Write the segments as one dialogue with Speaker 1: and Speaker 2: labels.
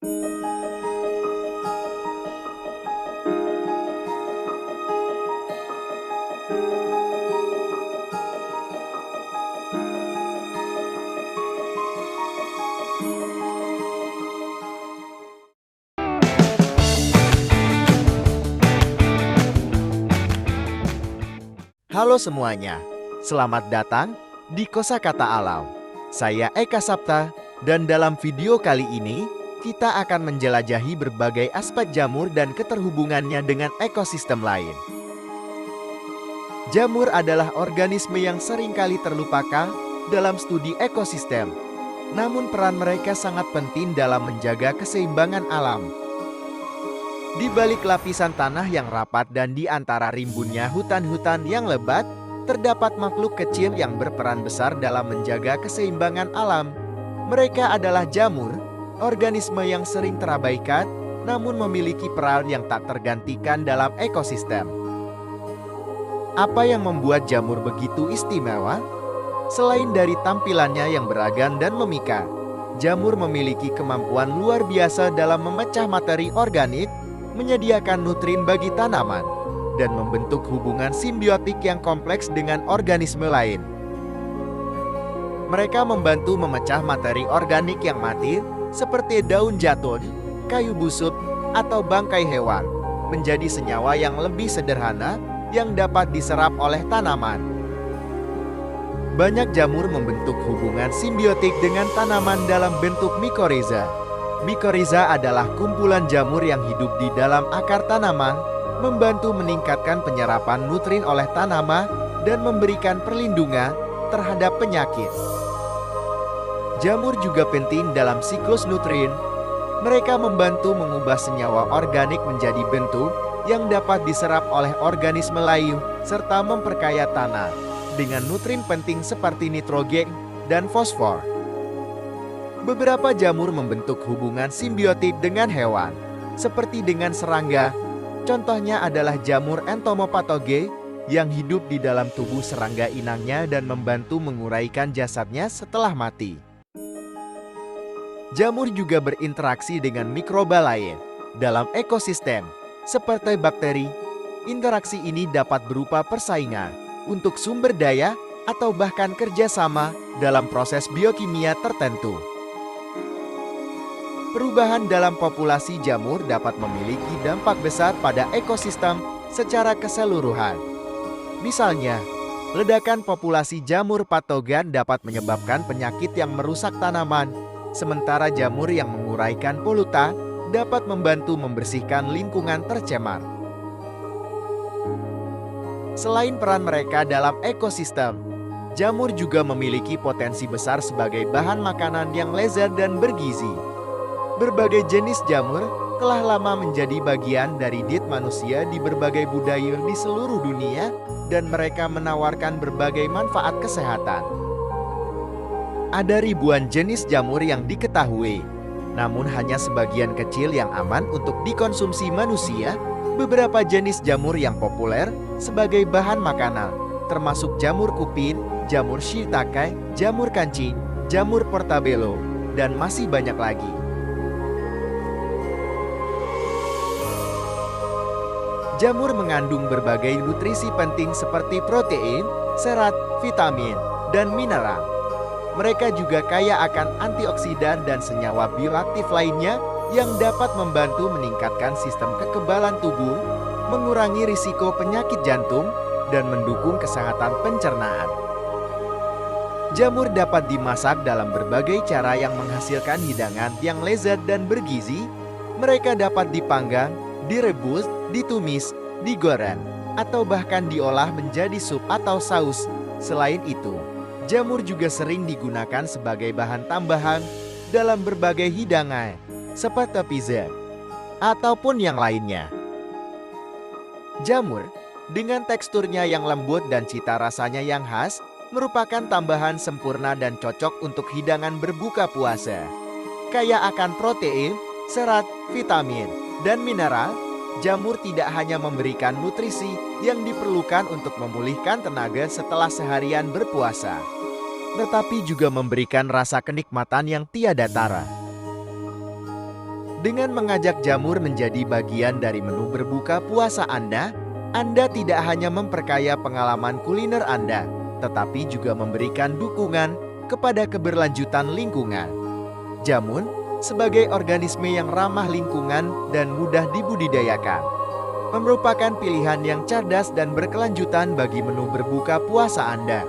Speaker 1: Halo semuanya, selamat datang di Kosakata Alam. Saya Eka Sapta, dan dalam video kali ini, kita akan menjelajahi berbagai aspek jamur dan keterhubungannya dengan ekosistem lain. Jamur adalah organisme yang seringkali terlupakan dalam studi ekosistem. Namun peran mereka sangat penting dalam menjaga keseimbangan alam. Di balik lapisan tanah yang rapat dan di antara rimbunnya hutan-hutan yang lebat, terdapat makhluk kecil yang berperan besar dalam menjaga keseimbangan alam. Mereka adalah jamur, organisme yang sering terabaikan, namun memiliki peran yang tak tergantikan dalam ekosistem. Apa yang membuat jamur begitu istimewa? Selain dari tampilannya yang beragam dan memikat, jamur memiliki kemampuan luar biasa dalam memecah materi organik, menyediakan nutrien bagi tanaman, dan membentuk hubungan simbiotik yang kompleks dengan organisme lain. Mereka membantu memecah materi organik yang mati, seperti daun jatun, kayu busuk, atau bangkai hewan, menjadi senyawa yang lebih sederhana yang dapat diserap oleh tanaman. Banyak jamur membentuk hubungan simbiotik dengan tanaman dalam bentuk mikoriza. Mikoriza adalah kumpulan jamur yang hidup di dalam akar tanaman, membantu meningkatkan penyerapan nutrien oleh tanaman dan memberikan perlindungan terhadap penyakit. Jamur juga penting dalam siklus nutrien. Mereka membantu mengubah senyawa organik menjadi bentuk yang dapat diserap oleh organisme lain serta memperkaya tanah dengan nutrien penting seperti nitrogen dan fosfor. Beberapa jamur membentuk hubungan simbiotik dengan hewan, seperti dengan serangga. Contohnya adalah jamur entomopatoge yang hidup di dalam tubuh serangga inangnya dan membantu menguraikan jasadnya setelah mati. Jamur juga berinteraksi dengan mikroba lain dalam ekosistem, seperti bakteri. Interaksi ini dapat berupa persaingan untuk sumber daya atau bahkan kerjasama dalam proses biokimia tertentu. Perubahan dalam populasi jamur dapat memiliki dampak besar pada ekosistem secara keseluruhan. Misalnya, ledakan populasi jamur patogen dapat menyebabkan penyakit yang merusak tanaman, sementara jamur yang menguraikan polutan dapat membantu membersihkan lingkungan tercemar. Selain peran mereka dalam ekosistem, jamur juga memiliki potensi besar sebagai bahan makanan yang lezat dan bergizi. Berbagai jenis jamur telah lama menjadi bagian dari diet manusia di berbagai budaya di seluruh dunia, dan mereka menawarkan berbagai manfaat kesehatan. Ada ribuan jenis jamur yang diketahui, namun hanya sebagian kecil yang aman untuk dikonsumsi manusia. Beberapa jenis jamur yang populer sebagai bahan makanan, termasuk jamur kupin, jamur shiitake, jamur kancing, jamur portobello, dan masih banyak lagi. Jamur mengandung berbagai nutrisi penting seperti protein, serat, vitamin, dan mineral. Mereka juga kaya akan antioksidan dan senyawa bioaktif lainnya yang dapat membantu meningkatkan sistem kekebalan tubuh, mengurangi risiko penyakit jantung, dan mendukung kesehatan pencernaan. Jamur dapat dimasak dalam berbagai cara yang menghasilkan hidangan yang lezat dan bergizi. Mereka dapat dipanggang, direbus, ditumis, digoreng, atau bahkan diolah menjadi sup atau saus. Selain itu, jamur juga sering digunakan sebagai bahan tambahan dalam berbagai hidangan, seperti pizza, ataupun yang lainnya. Jamur, dengan teksturnya yang lembut dan cita rasanya yang khas, merupakan tambahan sempurna dan cocok untuk hidangan berbuka puasa. Kaya akan protein, serat, vitamin, dan mineral, jamur tidak hanya memberikan nutrisi yang diperlukan untuk memulihkan tenaga setelah seharian berpuasa, tetapi juga memberikan rasa kenikmatan yang tiada tara. Dengan mengajak jamur menjadi bagian dari menu berbuka puasa Anda tidak hanya memperkaya pengalaman kuliner Anda, tetapi juga memberikan dukungan kepada keberlanjutan lingkungan. Jamur sebagai organisme yang ramah lingkungan dan mudah dibudidayakan, merupakan pilihan yang cerdas dan berkelanjutan bagi menu berbuka puasa Anda.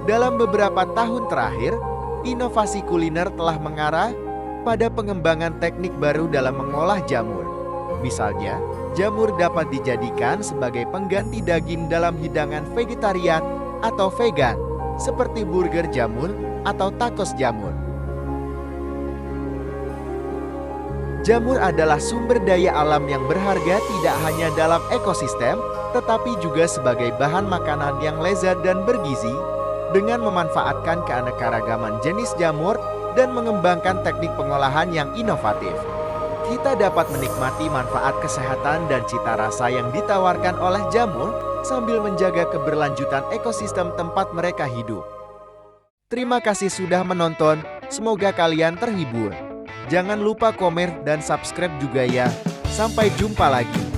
Speaker 1: Dalam beberapa tahun terakhir, inovasi kuliner telah mengarah pada pengembangan teknik baru dalam mengolah jamur. Misalnya, jamur dapat dijadikan sebagai pengganti daging dalam hidangan vegetarian atau vegan, seperti burger jamur atau tacos jamur. Jamur adalah sumber daya alam yang berharga tidak hanya dalam ekosistem, tetapi juga sebagai bahan makanan yang lezat dan bergizi. Dengan memanfaatkan keanekaragaman jenis jamur dan mengembangkan teknik pengolahan yang inovatif, kita dapat menikmati manfaat kesehatan dan cita rasa yang ditawarkan oleh jamur sambil menjaga keberlanjutan ekosistem tempat mereka hidup. Terima kasih sudah menonton, semoga kalian terhibur. Jangan lupa komen dan subscribe juga ya. Sampai jumpa lagi.